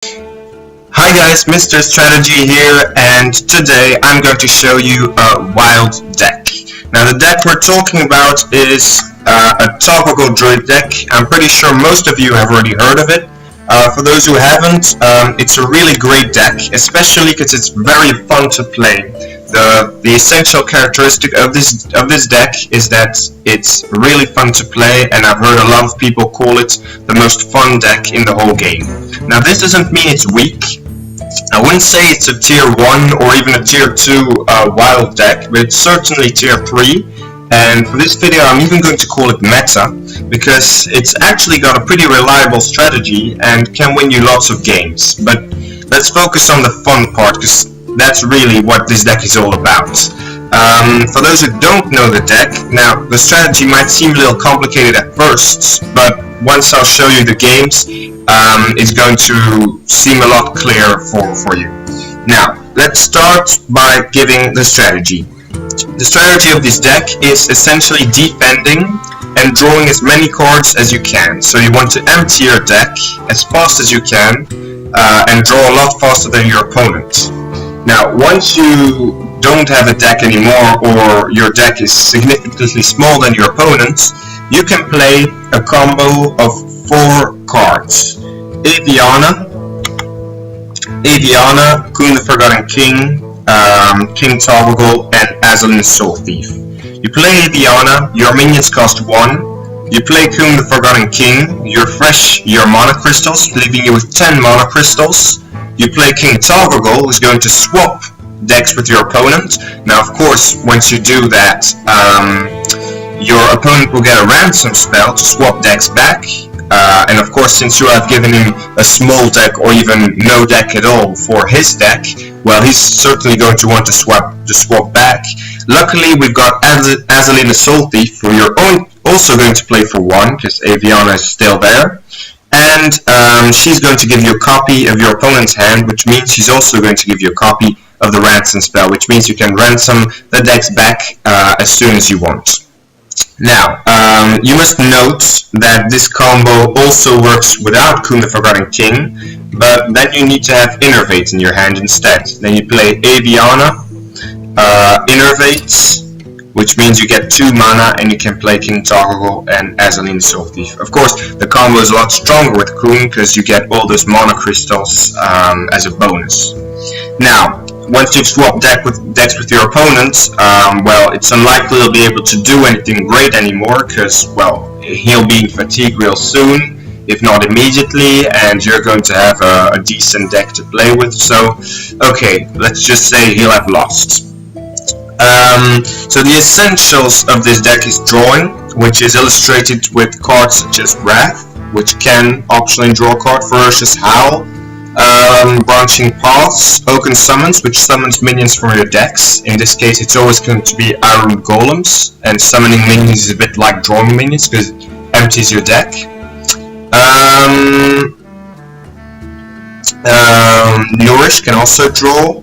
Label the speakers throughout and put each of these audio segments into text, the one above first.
Speaker 1: Hi guys, Mr. Strategy here, and today I'm going to show you a wild deck. Now the deck we're talking about is a Togwaggle Druid deck. I'm pretty sure most of you have already heard of it. For those who haven't, it's a really great deck, especially because it's very fun to play. The essential characteristic of this deck is that it's really fun to play, and I've heard a lot of people call it the most fun deck in the whole game. Now this doesn't mean it's weak. I wouldn't say it's a tier 1 or even a tier 2 wild deck, but it's certainly tier 3. And for this video I'm even going to call it meta, because it's actually got a pretty reliable strategy and can win you lots of games. But let's focus on the fun part, because that's really what this deck is all about. For those who don't know the deck, now the strategy might seem a little complicated at first, but once I'll show you the games, it's going to seem a lot clearer for you. Now, let's start by giving the strategy. The strategy of this deck is essentially defending and drawing as many cards as you can. So you want to empty your deck as fast as you can and draw a lot faster than your opponent. Now, once you don't have a deck anymore, or your deck is significantly smaller than your opponent's, you can play a combo of 4 cards. Aviana, Coon the Forgotten King, King Togwaggle, and Azalin Soul Thief. You play Aviana, your minions cost 1. You play Coon the Forgotten King, you refresh your mana crystals, leaving you with 10 mana crystals. You play King Togwaggle, who's going to swap decks with your opponent. Now, of course, once you do that, your opponent will get a ransom spell to swap decks back. And of course, since you have given him a small deck or even no deck at all for his deck, well, he's certainly going to want to swap back. Luckily, we've got Azalin the Soul Thief, who you're also going to play for 1, because Aviana is still there. And she's going to give you a copy of your opponent's hand, which means she's also going to give you a copy of the ransom spell, which means you can ransom the decks back as soon as you want. Now, you must note that this combo also works without Coon the Forgotten King, but then you need to have Innervate in your hand instead. Then you play Aviana, Innervate, which means you get 2 mana and you can play King Togwaggle and Azalin Soul Thief. Of course, the combo is a lot stronger with Coon, because you get all those mana crystals as a bonus. Now, once you've swapped decks with your opponent, well, it's unlikely he'll be able to do anything great anymore, because, well, he'll be in fatigue real soon, if not immediately, and you're going to have a decent deck to play with. So, okay, let's just say he'll have lost. So the essentials of this deck is drawing, which is illustrated with cards such as Wrath, which can optionally draw a card, Ferocious Howl, Branching Paths, Oaken Summons, which summons minions from your decks. In this case, it's always going to be Iron Golems, and summoning minions is a bit like drawing minions, because it empties your deck. Nourish can also draw.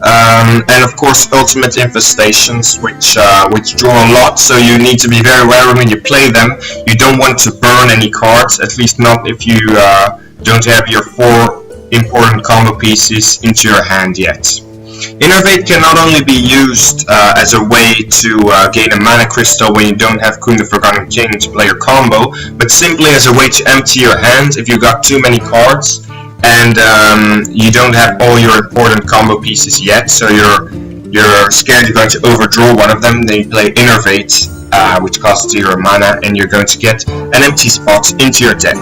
Speaker 1: And of course, Ultimate Infestations, which draw a lot, so you need to be very wary when you play them. You don't want to burn any cards, at least not if you don't have your 4 important combo pieces into your hand yet. Innervate can not only be used as a way to gain a mana crystal when you don't have Coon the Forgotten King to play your combo, but simply as a way to empty your hand if you got too many cards and you don't have all your important combo pieces yet, so you're scared you're going to overdraw one of them. Then you play Innervate, which costs 0 mana, and you're going to get an empty spot into your deck.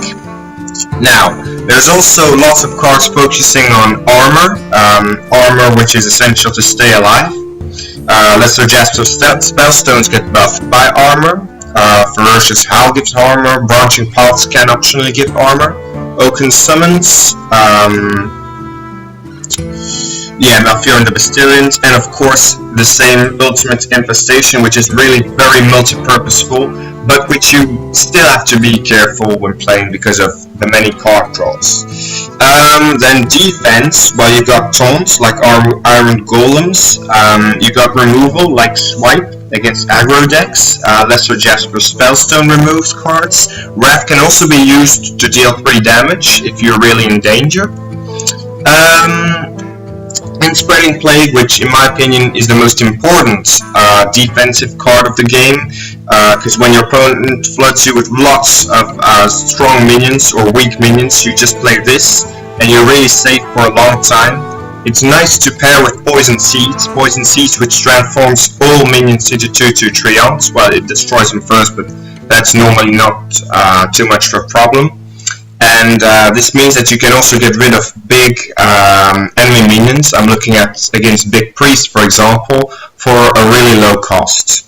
Speaker 1: Now, there's also lots of cards focusing on armor, armor which is essential to stay alive. Lesser Jasper Spellstones get buffed by armor. Ferocious Howl gives armor. Branching Paths can optionally give armor. Oaken Summons, Malfurion and the Bastillions, and of course the same Ultimate Infestation, which is really very multi-purposeful, but which you still have to be careful when playing because of the many card draws. Then defense, well, you got taunts like Iron Golems, you got removal like Swipe against aggro decks, Lesser Jasper Spellstone removes cards. Wrath can also be used to deal 3 damage if you're really in danger. In Spreading Plague, which in my opinion is the most important defensive card of the game, because when your opponent floods you with lots of strong minions or weak minions, you just play this and you're really safe for a long time. It's nice to pair with Poison Seeds, which transforms all minions into 2/2 Treants. Well, it destroys them first, but that's normally not too much of a problem. And this means that you can also get rid of big enemy minions. I'm looking at against Big Priest, for example, for a really low cost.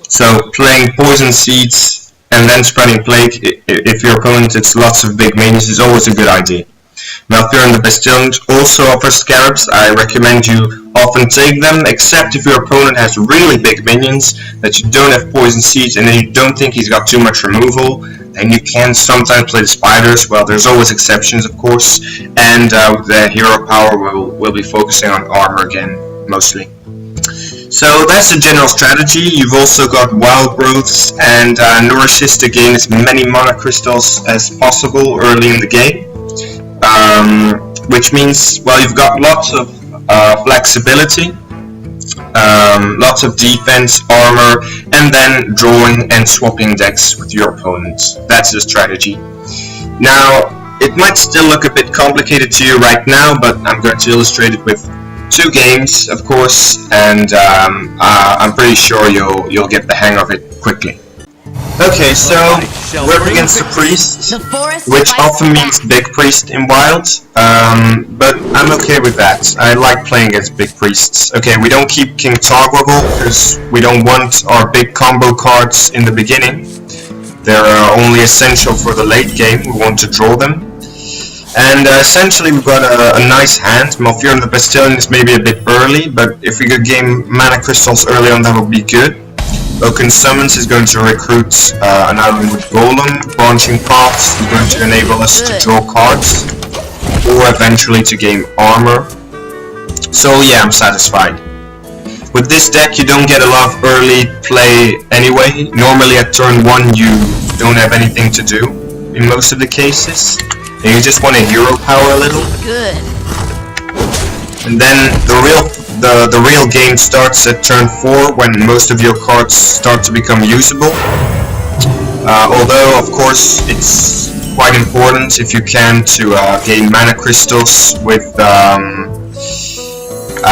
Speaker 1: So playing Poison Seeds and then Spreading Plague, if your opponent hits lots of big minions, is always a good idea. Malfurion the Bastion also offers scarabs. I recommend you often take them, except if your opponent has really big minions that you don't have Poison Seeds and then you don't think he's got too much removal, then you can sometimes play the spiders. Well, there's always exceptions, of course, and the hero power will be focusing on armor again, mostly. So that's the general strategy. You've also got wild growths and nourishes to gain as many mana crystals as possible early in the game. Which means, well, you've got lots of flexibility, lots of defense, armor, and then drawing and swapping decks with your opponents. That's the strategy. Now, it might still look a bit complicated to you right now, but I'm going to illustrate it with 2 games, of course, and I'm pretty sure you'll get the hang of it quickly. Okay, so we're up against the Priest, which often means Big Priest in Wild, but I'm okay with that. I like playing against Big Priests. Okay, we don't keep King Togwaggle because we don't want our big combo cards in the beginning. They're only essential for the late game. We want to draw them. And essentially we've got a nice hand. Malfurion the Bastion is maybe a bit early, but if we could gain mana crystals early on, that would be good. Oaken Summons is going to recruit an island with Golem. Branching Paths is going to enable us to draw cards, or eventually to gain armor. So yeah, I'm satisfied. With this deck you don't get a lot of early play anyway. Normally at turn 1 you don't have anything to do, in most of the cases. And you just want to hero power a little.
Speaker 2: Good.
Speaker 1: And then the real game starts at turn 4 when most of your cards start to become usable. Although of course it's quite important if you can to gain mana crystals with I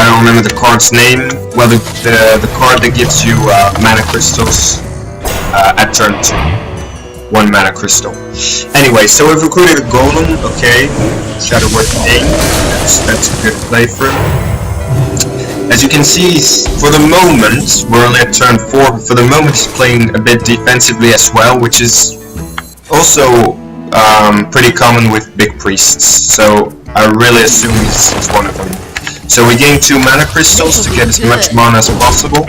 Speaker 1: don't remember the card's name. Well, the card that gives you mana crystals at turn 2. 1 mana crystal. Anyway, so we've recruited a Golem, okay. Shadowworth King, that's a good play for him. As you can see, for the moment, we're only at turn 4, but for the moment he's playing a bit defensively as well, which is also pretty common with Big Priests, so I really assume he's one of them. So we gain 2 mana crystals to get as much mana as possible.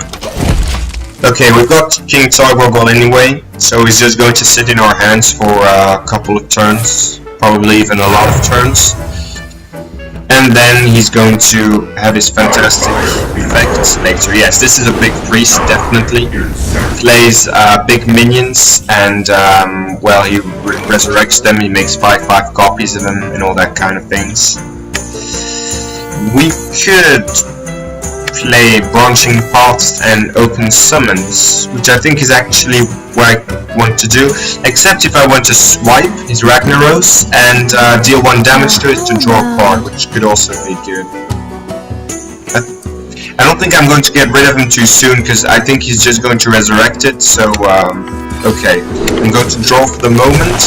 Speaker 1: Okay, we've got King Togwaggle anyway, so he's just going to sit in our hands for a couple of turns, probably even a lot of turns. And then he's going to have his fantastic effects later. Yes, this is a Big Priest, definitely. Plays big minions, and well, he resurrects them, he makes 5/5 copies of them, and all that kind of things. We could play Branching Paths and Open Summons, which I think is actually what I want to do, except if I want to swipe his Ragnaros and deal 1 damage to it to draw a card, which could also be good. I don't think I'm going to get rid of him too soon, because I think he's just going to resurrect it, so okay. I'm going to draw for the moment.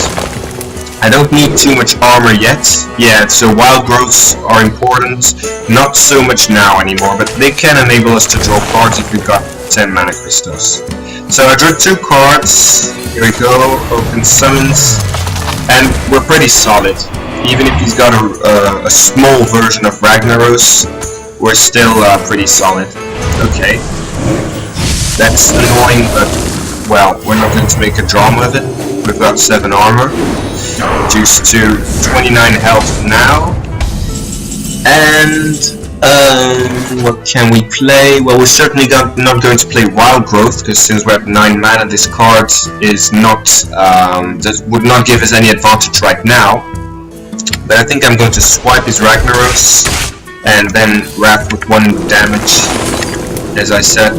Speaker 1: I don't need too much armor yet. Yeah, so wild growths are important. Not so much now anymore, but they can enable us to draw cards if we've got 10 mana crystals. So I drew 2 cards. Here we go, Open Summons. And we're pretty solid. Even if he's got a small version of Ragnaros, we're still pretty solid. Okay. That's annoying, but well, we're not going to make a drama of it. We've got 7 armor, reduced to 29 health now. And what can we play? Well, we're certainly not going to play Wild Growth, because since we're at 9 mana, this card is not would not give us any advantage right now. But I think I'm going to swipe his Ragnaros and then Wrath with 1 damage, as I said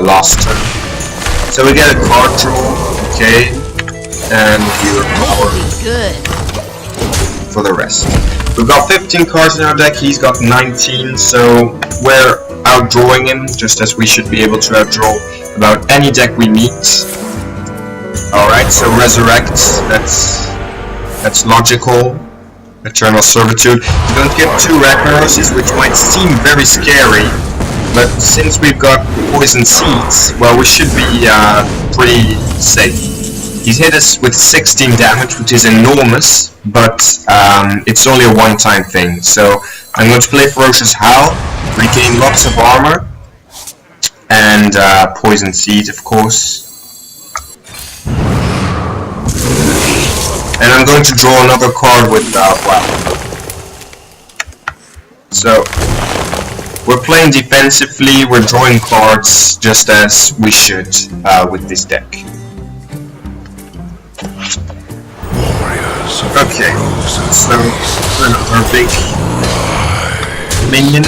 Speaker 1: last turn. So we get a card draw, okay, and your power for the rest. We've got 15 cards in our deck, he's got 19, so we're outdrawing him, just as we should be able to outdraw about any deck we meet. Alright, so Resurrect, that's logical. Eternal Servitude. We're going to get 2 Ragnaroses, which might seem very scary, but since we've got Poison Seeds, well, we should be pretty safe. He's hit us with 16 damage, which is enormous, but it's only a one-time thing. So I'm going to play Ferocious Howl, regain lots of armor, and Poison Seeds, of course. And I'm going to draw another card with wow. So we're playing defensively, we're drawing cards just as we should with this deck. Okay, so another big minion.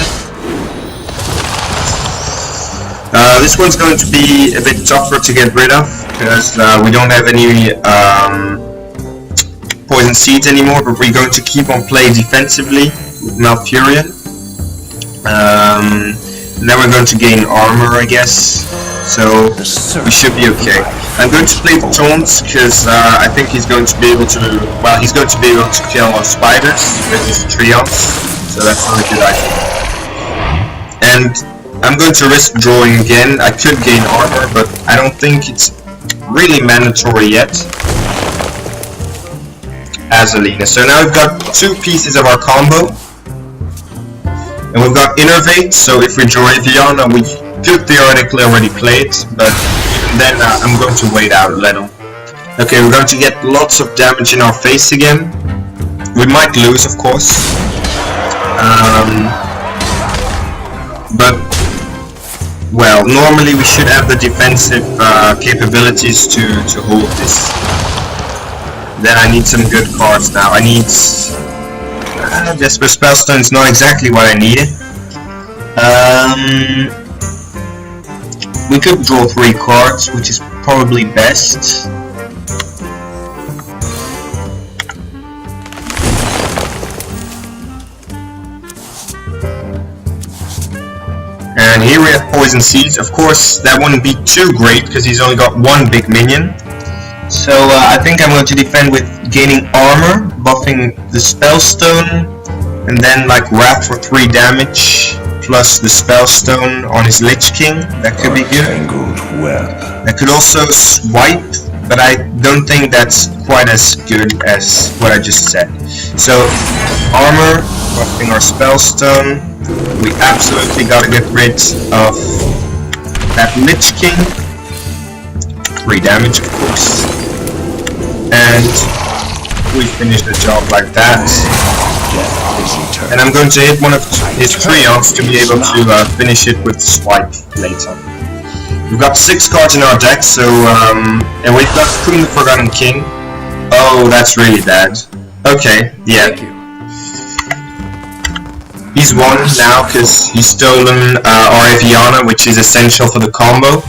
Speaker 1: This one's going to be a bit tougher to get rid of because we don't have any Poison Seeds anymore, but we're going to keep on playing defensively with Malfurion. And then we're going to gain armor, I guess, so we should be okay. I'm going to play the Taunts because I think he's going to be able to, well, he's going to be able to kill our spiders with his Treants, so that's not a good idea. And I'm going to risk drawing again. I could gain armor, but I don't think it's really mandatory yet. Azalina. So now we've got 2 pieces of our combo, and we've got Innervate, so if we draw Eviana we could theoretically already play it, but even then I'm going to wait out a little. Okay, we're going to get lots of damage in our face again. We might lose, of course, but well, normally we should have the defensive capabilities to hold this. Then I need some good cards now. I need... Desperate Spellstone is not exactly what I needed. We could draw 3 cards, which is probably best. And here we have Poison Seeds. Of course, that wouldn't be too great, because he's only got 1 big minion. So I think I'm going to defend with gaining armor, buffing the Spellstone, and then like Wrath for 3 damage, plus the Spellstone on his Lich King. That could be good. I could also swipe, but I don't think that's quite as good as what I just said. So armor, buffing our Spellstone. We absolutely gotta get rid of that Lich King. 3 damage, of course, and we finish the job like that. And I'm going to hit one of his Treants to be able to finish it with swipe later. We've got 6 cards in our deck, so and we've got Kun the Forgotten King. Oh, that's really bad. Okay, yeah. He's won now because he's stolen our Eviana, which is essential for the combo.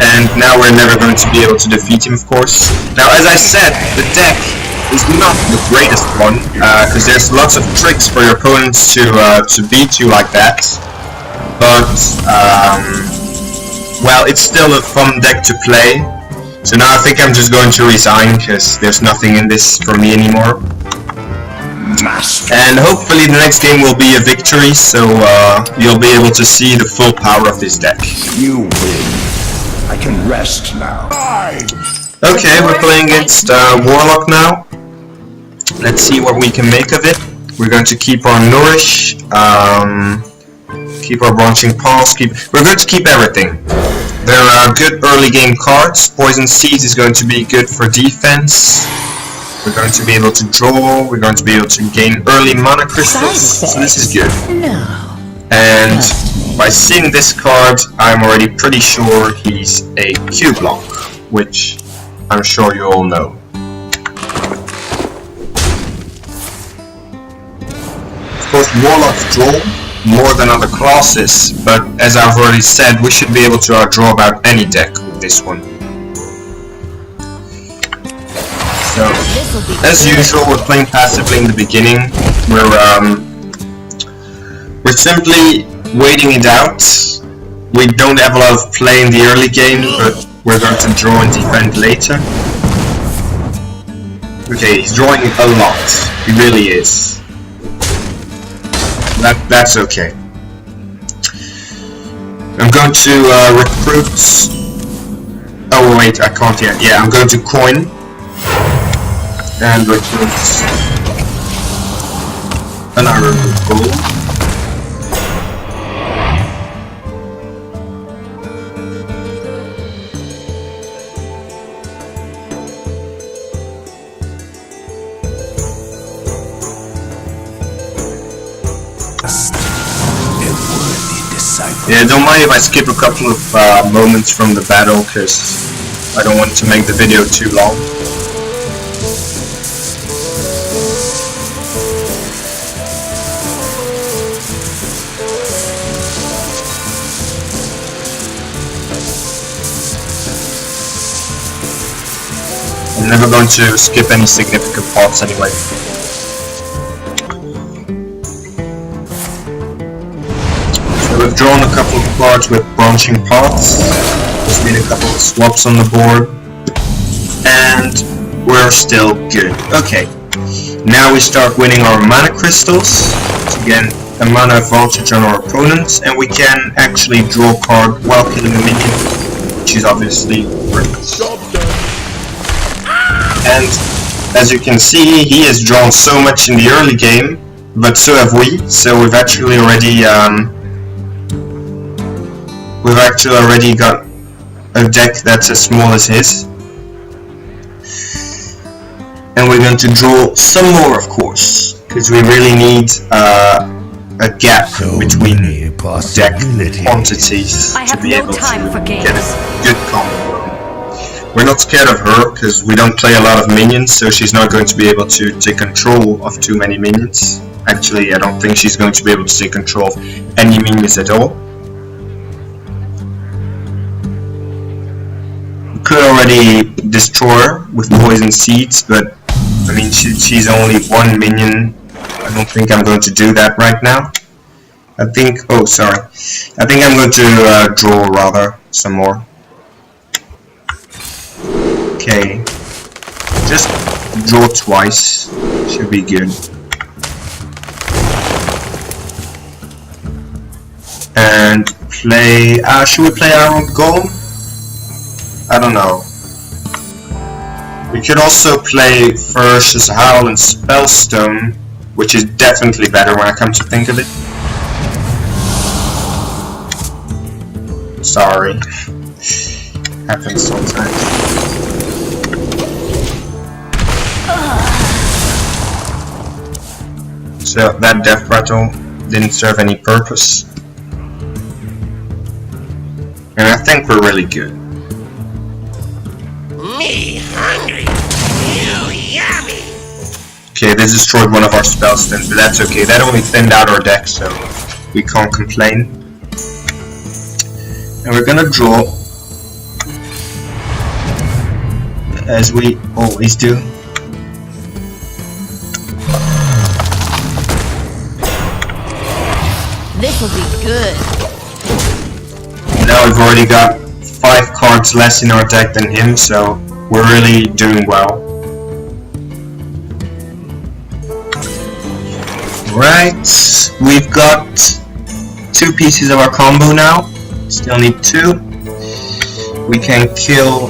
Speaker 1: And now we're never going to be able to defeat him, of course. Now, as I said, the deck is not the greatest one, because there's lots of tricks for your opponents to beat you like that. But, well, it's still a fun deck to play. So now I think I'm just going to resign, because there's nothing in this for me anymore. And hopefully the next game will be a victory, so you'll be able to see the full power of this deck.
Speaker 2: You win. I can rest now.
Speaker 1: Okay, we're playing against Warlock now. Let's see what we can make of it. We're going to keep our Nourish, keep our Branching Paws, we're going to keep everything. There are good early game cards. Poison Seeds is going to be good for defense. We're going to be able to draw, we're going to be able to gain early mana crystals, so this is good. And by seeing this card, I'm already pretty sure he's a Q-block, which I'm sure you all know. course, Warlocks draw more than other classes, but as I've already said, we should be able to draw about any deck with this one. So, as usual, we're playing passively in the beginning. We're simply waiting it out. We don't have a lot of play in the early game, but we're going to draw and defend later. Okay, he's drawing a lot. He really is. That's okay. I'm going to recruit. Oh wait, I can't yet. Yeah, I'm going to coin and recruit an iron gold. Yeah, don't mind if I skip a couple of moments from the battle, because I don't want to make the video too long. I'm never going to skip any significant parts anyway. We've drawn a couple of cards with branching paths. There's been a couple of swaps on the board, and we're still good. Okay, now we start winning our mana crystals to gain a mana advantage on our opponents, and we can actually draw a card while killing a minion, which is obviously great. And as you can see, he has drawn so much in the early game, but so have we. So we've actually already got a deck that's as small as his. And we're going to draw some more, of course, because we really need a gap between deck quantities to be able to get a good combo. We're not scared of her, because we don't play a lot of minions, so she's not going to be able to take control of too many minions. Actually, I don't think she's going to be able to take control of any minions at all. Could already destroy her with poison seeds, but I mean she's only one minion. I don't think I'm going to do that right now. I think I'm going to draw rather some more. Okay, just draw twice, should be good. And play, should we play Iron Golem? I don't know. We could also play Ferocious Howl and Spellstone, which is definitely better when I come to think of it. Sorry. Happens sometimes. So that Death Rattle didn't serve any purpose. And I think we're really good.
Speaker 3: Me hungry, you yummy.
Speaker 1: Okay, this destroyed one of our Spellstones, but that's okay. That only thinned out our deck, so we can't complain. And we're gonna draw, as we always do.
Speaker 4: This'll be good.
Speaker 1: Now we've already got 5 cards less in our deck than him, so we're really doing well. Right, we've got 2 pieces of our combo now. Still need 2. We can kill,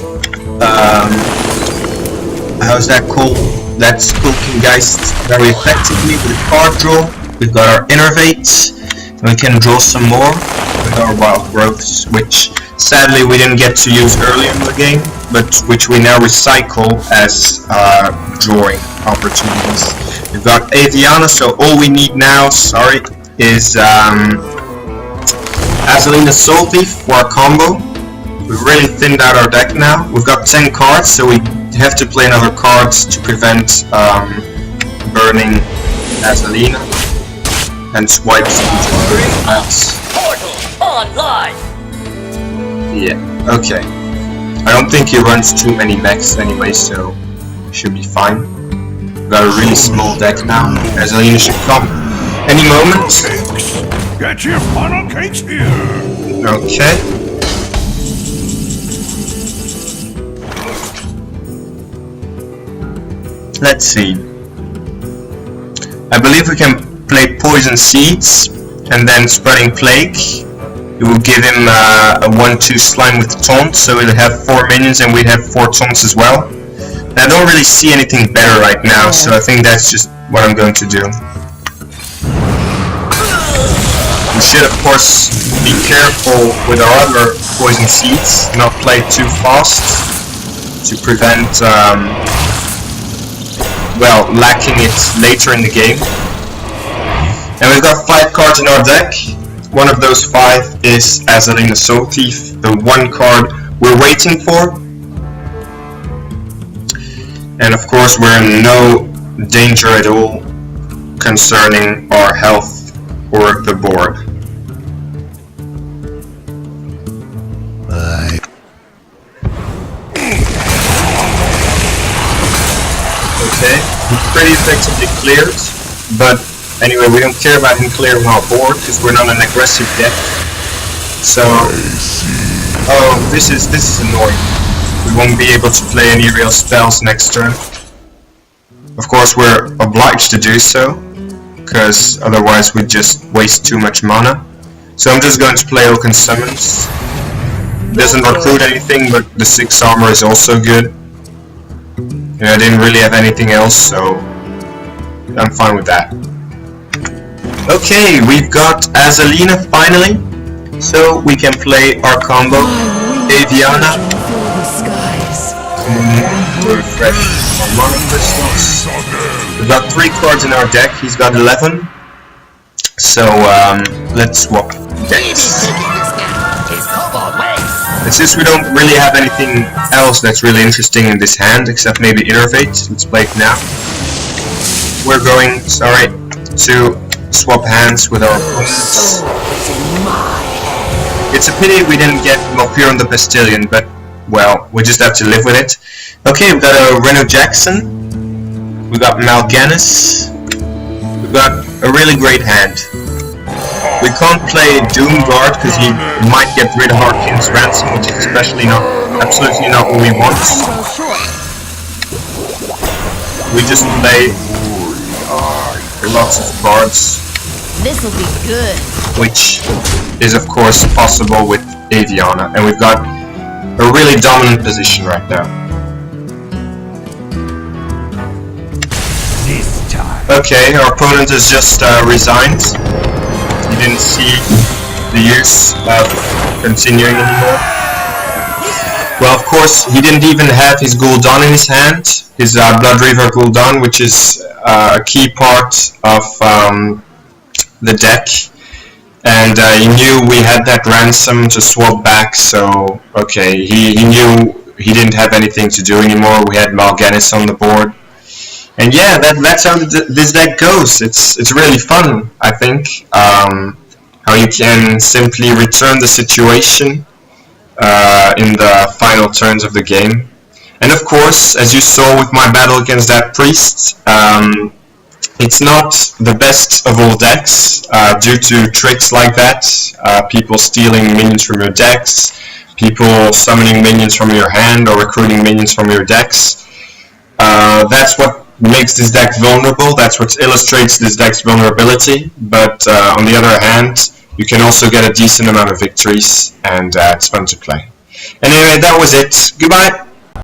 Speaker 1: how's that called? That Skulking Geist very effectively with a card draw. We've got our Innervates. We can draw some more with our Wild Growths, which sadly we didn't get to use earlier in the game, but which we now recycle as drawing opportunities. We've got Aviana, so all we need now, is Azalina Soul Thief for our combo. We've really thinned out our deck now. We've got 10 cards, so we have to play another cards to prevent burning Azalina. and swipe maps.
Speaker 3: Portal online.
Speaker 1: Yeah, okay. I don't think he runs too many mechs anyway, so should be fine. Got a really small deck now. Azalina should come any moment.
Speaker 2: Get your funnel cakes here.
Speaker 1: Okay. Let's see. I believe we can play Poison Seeds and then Spreading Plague. It will give him a 1-2 slime with taunt, so he'll have 4 minions and we'd have 4 taunts as well. I don't really see anything better right now, so I think that's just what I'm going to do. We should of course be careful with our other Poison Seeds, not play too fast to prevent well, lacking it later in the game. And we've got 5 cards in our deck. One of those 5 is Azalina Soul Thief, the 1 card we're waiting for. And of course we're in no danger at all concerning our health or the board. Okay, he's pretty effectively cleared, but anyway, we don't care about him clearing our board because we're not an aggressive deck. So, oh, this is annoying. We won't be able to play any real spells next turn. Of course, we're obliged to do so, because otherwise we'd just waste too much mana. So I'm just going to play Oaken Summons. Doesn't recruit anything, but the 6 armor is also good. And I didn't really have anything else, so I'm fine with that. Okay, we've got Azalina finally, so we can play our combo. Aviana. Refresh our mana crystals. We've got 3 cards in our deck, he's got 11. So let's swap decks. And since we don't really have anything else that's really interesting in this hand, except maybe Innervate, let's play it now. We're going, sorry, to swap hands with our opponents. It's a pity we didn't get Malpyron the Bastillion, but, well, we just have to live with it. Okay, we've got a Reno Jackson, we've got Mal'Ganis, we've got a really great hand. We can't play Doomguard because he might get rid of Harkin's Ransom, which is absolutely not what we want. We just play lots of cards.
Speaker 4: This'll be good. Which
Speaker 1: is of course possible with Aviana, and we've got a really dominant position right now.
Speaker 2: This time.
Speaker 1: Okay, our opponent has just resigned. He didn't see the use of continuing anymore. Well, of course, he didn't even have his Gul'dan in his hand, his Blood Reaver Gul'dan, which is a key part of the deck. And he knew we had that ransom to swap back, so okay, he knew he didn't have anything to do anymore. We had Mal'Ganis on the board. And yeah, that's how this deck goes. It's really fun, I think. How you can simply return the situation in the final turns of the game. And of course, as you saw with my battle against that priest, it's not the best of all decks due to tricks like that. People stealing minions from your decks, people summoning minions from your hand or recruiting minions from your decks. That's what makes this deck vulnerable, that's what illustrates this deck's vulnerability, but on the other hand, you can also get a decent amount of victories, and it's fun to play. Anyway, that was it. Goodbye!